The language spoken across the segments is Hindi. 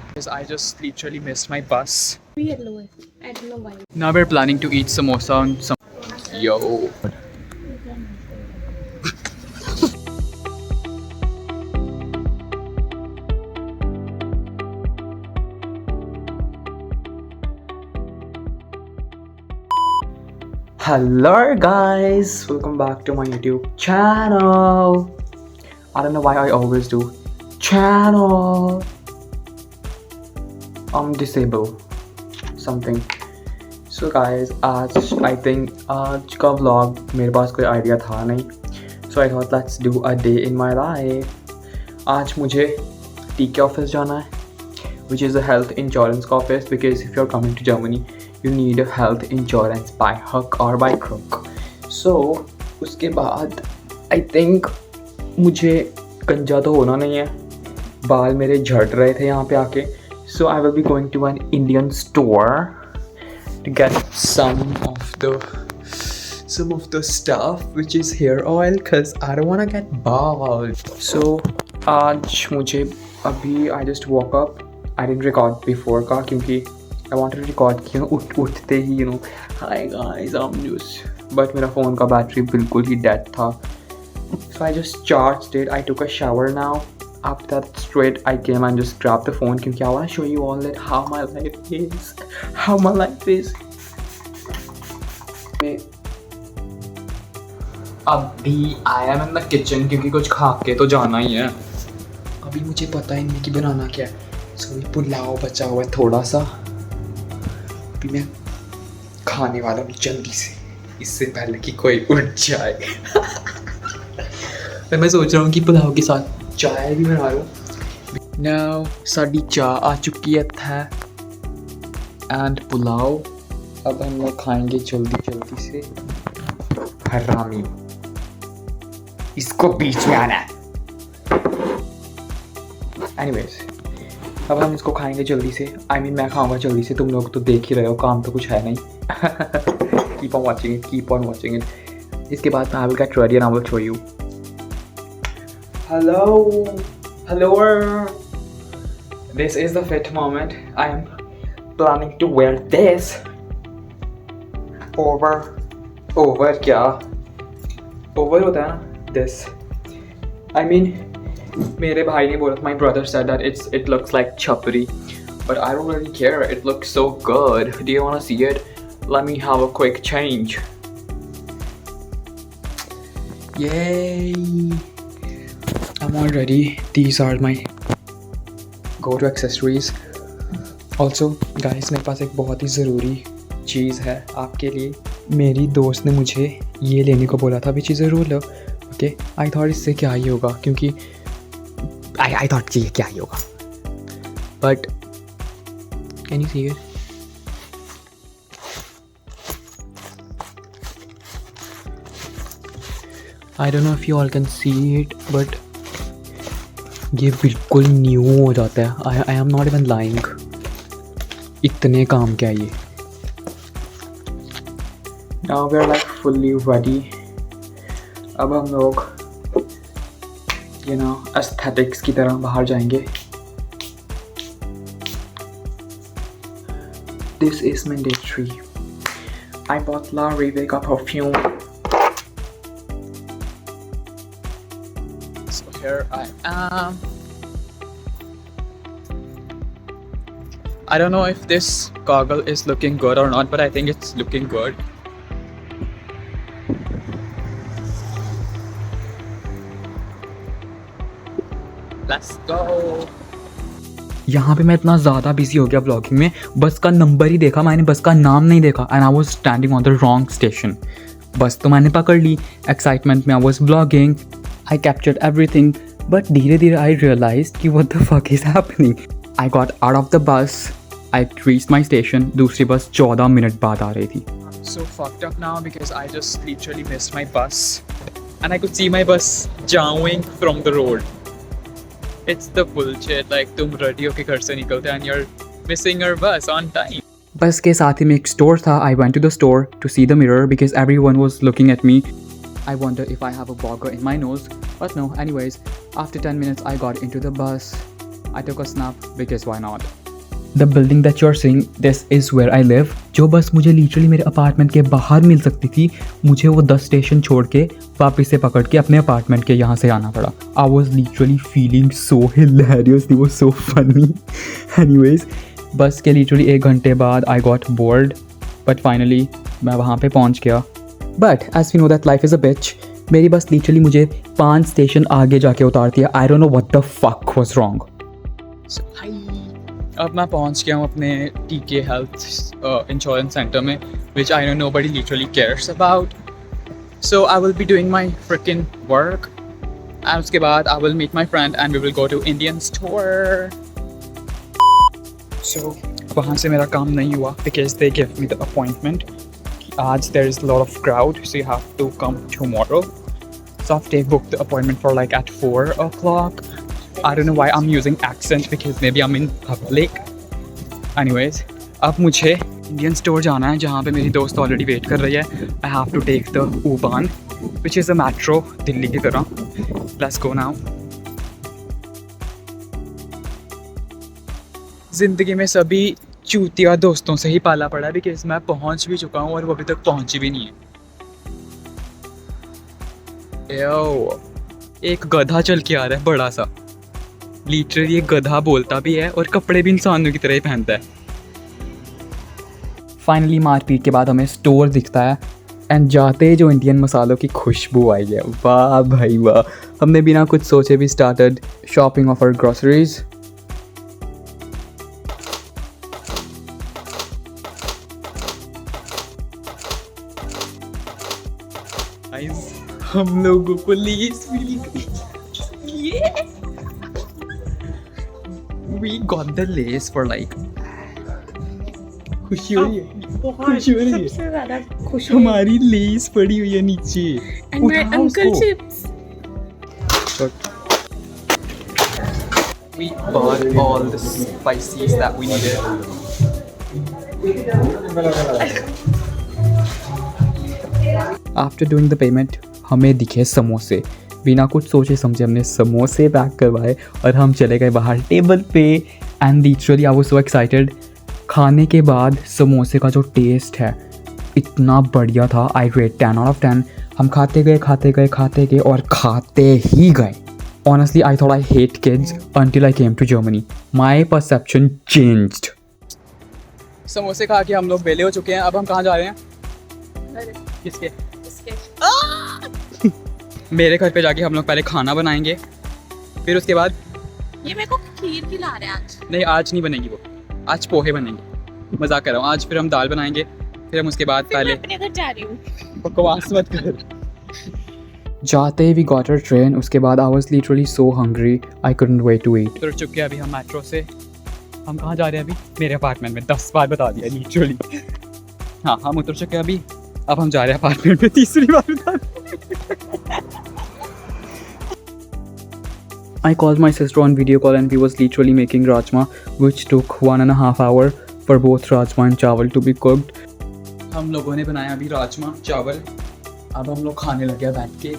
Because I just literally missed my bus. Yellow है. I don't know why. Now we're planning to eat samosa on some. Yo. Hello guys, welcome back to my YouTube channel. I don't know why I always do channel. I'm disabled something. So guys, I think आज का vlog मेरे पास कोई idea था नहीं. So I thought let's do a day in my life. आज मुझे TK office जाना है, which is a health insurance office, because if you're coming to Germany you need a health insurance by hook or by crook. So उसके बाद I think मुझे गंजा तो होना नहीं है, बाल मेरे झड़ रहे थे यहाँ पे आके. So I will be going to an Indian store to get some of the stuff which is hair oil, cause I don't wanna get bald. So आज मुझे अभी I just woke up. I didn't record before का क्योंकि I wanted to record कि उठते ही hi guys I'm just, but मेरा फ़ोन का बैटरी बिल्कुल ही dead था. So I just charged it. I took a shower now. After that straight I came and just grabbed the phone क्योंकि I want to show you all that how my life is. अभी I am in the kitchen क्योंकि कुछ खा के तो जाना ही है. अभी मुझे पता ही नहीं कि बनाना क्या है. So ये पुलाव बचा हुआ है थोड़ा सा, अभी मैं खाने वाला हूँ जल्दी से, इससे पहले कि कोई उठ जाए. तो मैं सोच रहा हूँ कि पुलाव के साथ चाय भी बना लूँ. Now साड़ी चाय आ चुकी है था एंड पुलाव. अब हम लोग खाएंगे जल्दी से. हरामी, इसको बीच में आना है. Anyways, अब हम इसको खाएंगे जल्दी से. I mean मैं खाऊंगा जल्दी से, तुम लोग तो देख ही रहे हो, काम तो कुछ है नहीं. Keep on watching it. इसके बाद I will get ready and I will show you. Hello. This is the fit moment. I am planning to wear this over क्या? Over होता है ना? This. I mean, मेरे भाई ने बोला, my brother said that it looks like chapri, but I don't really care. It looks so good. Do you want to see it? Let me have a quick change. Yay! I'm all ready. These are my go-to accessories. Also, guys, मेरे पास एक बहुत ही ज़रूरी चीज़ है आपके लिए. मेरी दोस्त ने मुझे ये लेने को बोला था, भी चीज़ ज़रूर लो. ओके, आई थॉट इससे क्या ही होगा, क्योंकि आई थॉट कि ये क्या ही होगा. But can you see it? I don't know if you all can see it, but ये बिल्कुल न्यू हो जाता है. I am not even lying. इतने काम क्या है ये. Now we are like fully ready. अब हम लोग aesthetics की तरह बाहर जाएंगे. This is mandatory. I bought La Rebecca perfume. So here I am. I don't know if this goggle is looking good or not, but I think it's looking good. Let's go. यहाँ पे मैं इतना ज़्यादा बिजी हो गया ब्लॉगिंग में, बस का नंबर ही देखा मैंने, बस का नाम नहीं देखा. And I was standing on the wrong station. बस तो मैंने पकड़ ली. एक्साइटमेंट में I was blogging. I captured everything, but धीरे धीरे आई रियलाइज्ड कि what the fuck is happening. I got out of the bus. I reached my station. दूसरी बस 14 मिनट बाद आ रही थी. So fucked up now because I just literally missed my bus and I could see my bus jawing from the road. It's the bullshit. Like तुम ready होके घर से निकलते and you're missing your bus on time. बस के साथ ही में एक स्टोर था. I went to the store to see the mirror because everyone was looking at me. I wonder if I have a burger in my nose. But no, anyways, after 10 minutes I got into the bus. I took a snap because why not? The building that you're seeing, this is where I live. जो बस मुझे लिटरली मेरे अपार्टमेंट के बाहर मिल सकती थी, मुझे वो 10 स्टेशन छोड़ के वापस से पकड़ के अपने अपार्टमेंट के यहाँ से आना पड़ा. I was literally feeling so hilarious. It was so funny. Anyways, बस के लिटरली 1 घंटे बाद I got bored. But finally मैं वहाँ पे पहुँच गया. But as we know that life is a bitch, मेरी बस लिटरली मुझे 5 स्टेशन आगे जाके उतारती है. I don't know what the fuck was wrong. So, अब मैं पहुंच गया हूँ अपने TK हेल्थ इंश्योरेंस सेंटर में, which I know nobody literally cares about. So I will be doing my freaking work. And उसके बाद I will meet my friend and we will go to Indian store. So वहाँ से मेरा काम नहीं हुआ because they gave me the appointment. आज there is a lot of crowd, so you have to come tomorrow. So I've booked the appointment for like at 4 o'clock. I don't know why I'm using accent because maybe I'm in public. Anyways, अब मुझे इंडियन स्टोर जाना है जहाँ पे मेरी दोस्त ऑलरेडी वेट कर रही है. I have to take the U-Bahn, which is a metro Delhi की तरह. Let's go now. ज़िंदगी में सभी चूतिया दोस्तों से ही पाला पड़ा है because मैं पहुँच भी चुका हूँ और वो अभी तक पहुँची भी नहीं है. Yo, एक गधा चल के आ रहा है बड़ा सा. लिटरली एक गधा बोलता भी है और कपड़े भी इंसानों की तरह ही पहनता है. फाइनली मारपीट के बाद हमें स्टोर दिखता है एंड जाते ही जो इंडियन मसालों की खुशबू आई है, वाह भाई वाह. हमने बिना कुछ सोचे भी started shopping of our groceries. हम लोगों को लेस मिल गई. We got the lace for like खुशी हो रही है, खुशी हो रही है. सबसे ज़्यादा खुशी हमारी लेस पड़ी हुई है नीचे. and my uncle chips. We bought all the spices that we needed. After doing the payment, हमें दिखे समोसे. बिना कुछ सोचे समझे हमने समोसे पैक करवाए और हम चले गए बाहर टेबल पे. And literally I was so excited. खाने के बाद समोसे का जो टेस्ट है इतना बढ़िया था. आई रेट 10 out of 10. हम खाते गए और खाते ही गए. Honestly I thought I hate kids until I came to Germany. My perception changed. समोसे खा के हम लोग वेले हो चुके हैं. अब हम कहाँ जा रहे हैं? किसके? मेरे घर पे जाके हम लोग पहले खाना बनाएंगे, फिर उसके बाद ये मेरे को खीर खिला रहे हैं आज. नहीं, आज नहीं बनेगी वो. आज पोहे बनेंगे. मजाक कर रहा हूँ. आज फिर हम दाल बनाएंगे, फिर हम उसके बाद पहले मैं अपने घर जा रही हूँ. बकवास मत कर. जाते ही वी गॉट अवर ट्रेन. उसके बाद I was literally so hungry, I couldn't wait to eat. उतर चुके हैं अभी हम मेट्रो से. हम कहाँ जा रहे हैं अभी? मेरे अपार्टमेंट में. 10 बार बता दिया लिटरली. हाँ, हम उतर चुके हैं अभी. अब हम जा रहे हैं अपार्टमेंट में. तीसरी बार बता. I called my sister on video call and we was literally making rajma, which took 1.5 hours for both rajma and chawal to be cooked. हम लोगों ने बनाया अभी राजमा चावल. अब हम लोग खाने लगे बैठ के.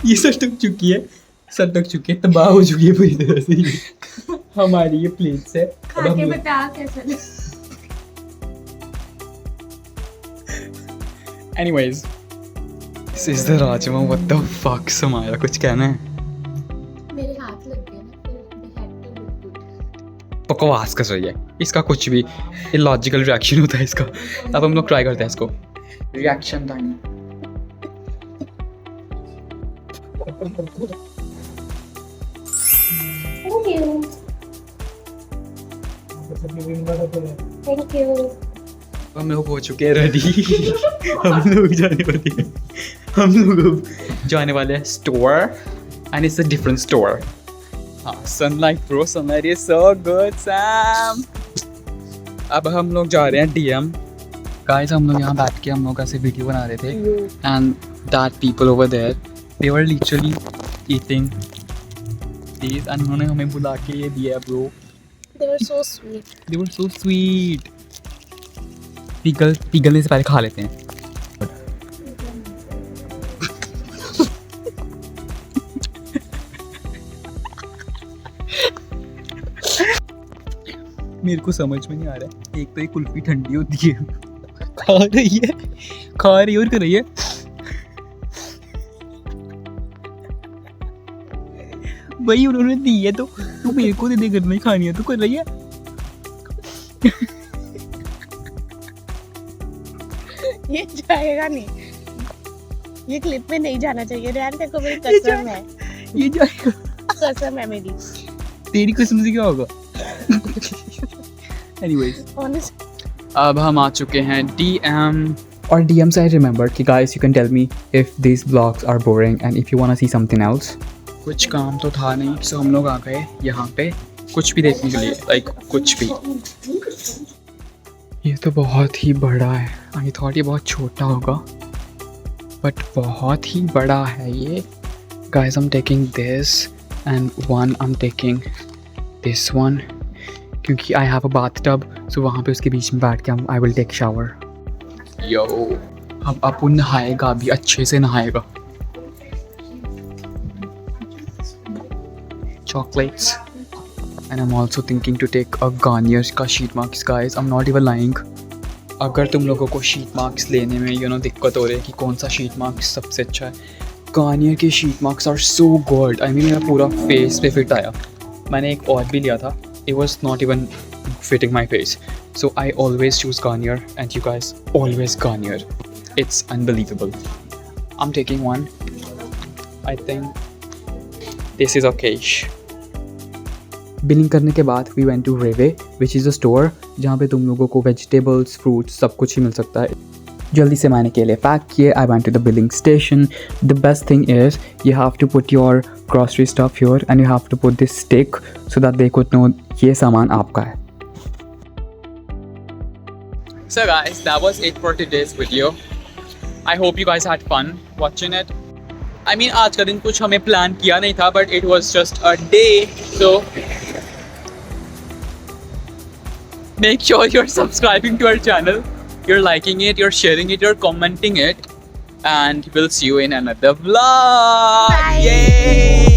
ये सटक चुकी है, तबाह हो चुकी है पूरी तरह से. हमारी ये प्लेट्स है. अब हम बता कैसे. Anyways, this is the rajma. What the fuck? समाया कुछ कहना है? मेरे हाथ लग गए ना, फिर they had to look good. बकवास कर रही है. इसका कुछ भी इलॉजिकल रिएक्शन होता है इसका. अब हम लोग ट्राई करते हैं इसको. Reaction time. Thank you. हम लोग हो चुके हैं रेडी. हम लोग जाने वाले हैं store. And it's a different store. हाँ, sunlight bro, sunlight is so good Sam. अब हम लोग जा रहे हैं DM. गाइस, हम लोग यहाँ बैठ के हम लोग ऐसे वीडियो बना रहे थे. And that people over there, they were literally eating these. एंड उन्होंने हमें बुला के ये दिया bro. they were so sweet. They were so sweet. पिघलने से पहले खा लेते हैं. मेरे को समझ में नहीं आ रहा है. एक तो ये कुल्फी ठंडी होती है, खा रही है और कर रही है. भाई उन्होंने दी है तो तू मेरे को दे करना ही खानी है, तो कर रही है. ये जाएगा नहीं, ये क्लिप में नहीं जाना चाहिए. रैन तेरे को मेरी कसम है, ये जाएगा. कसम है मेरी. तेरी कसम से क्या होगा? Anyways, Honest. अब हम आ चुके हैं DM. और DM से I remember कि guys you can tell me if these vlogs are boring and if you wanna see something else. कुछ काम तो था नहीं, so हम लोग आ गए यहाँ पे कुछ भी देखने के लिए, like कुछ भी. ये तो बहुत ही बड़ा है. I thought ये बहुत छोटा होगा, but बहुत ही बड़ा है ये. Guys, I'm taking this and one I'm taking this one. क्योंकि I have a bathtub, so वहाँ पे उसके बीच में बैठ के I will take shower. Yo, अब अपन नहाएगा, अभी अच्छे से नहाएगा. Chocolates, and I'm also thinking to take a Garnier का sheet marks. Guys, I'm not even lying. अगर तुम लोगों को sheet marks लेने में दिक्कत हो रही है कि कौन सा sheet marks सबसे अच्छा है, Garnier के sheet marks are so good. I mean मेरा पूरा face पे fit आया. मैंने एक और भी लिया था. It was not even fitting my face. So I always choose Garnier, and you guys always Garnier. It's unbelievable. I'm taking one. I think this is okay. Billing करने के बाद we went to Reve, which is a store जहाँ पे तुम लोगों को vegetables, fruits सब कुछ ही मिल सकता है. जल्दी से मैंने के लिए पैक किए. I went to the billing station. The best thing is you have to put your grocery stuff here and you have to put this stick so that they could know ये सामान आपका है. So guys, that was it for today's video. I hope you guys had fun watching it. I mean आज का दिन कुछ हमें प्लान किया नहीं था, but it was just a day. So make sure you're subscribing to our channel. You're liking it, you're sharing it, you're commenting it, and we'll see you in another vlog. Bye. Yay!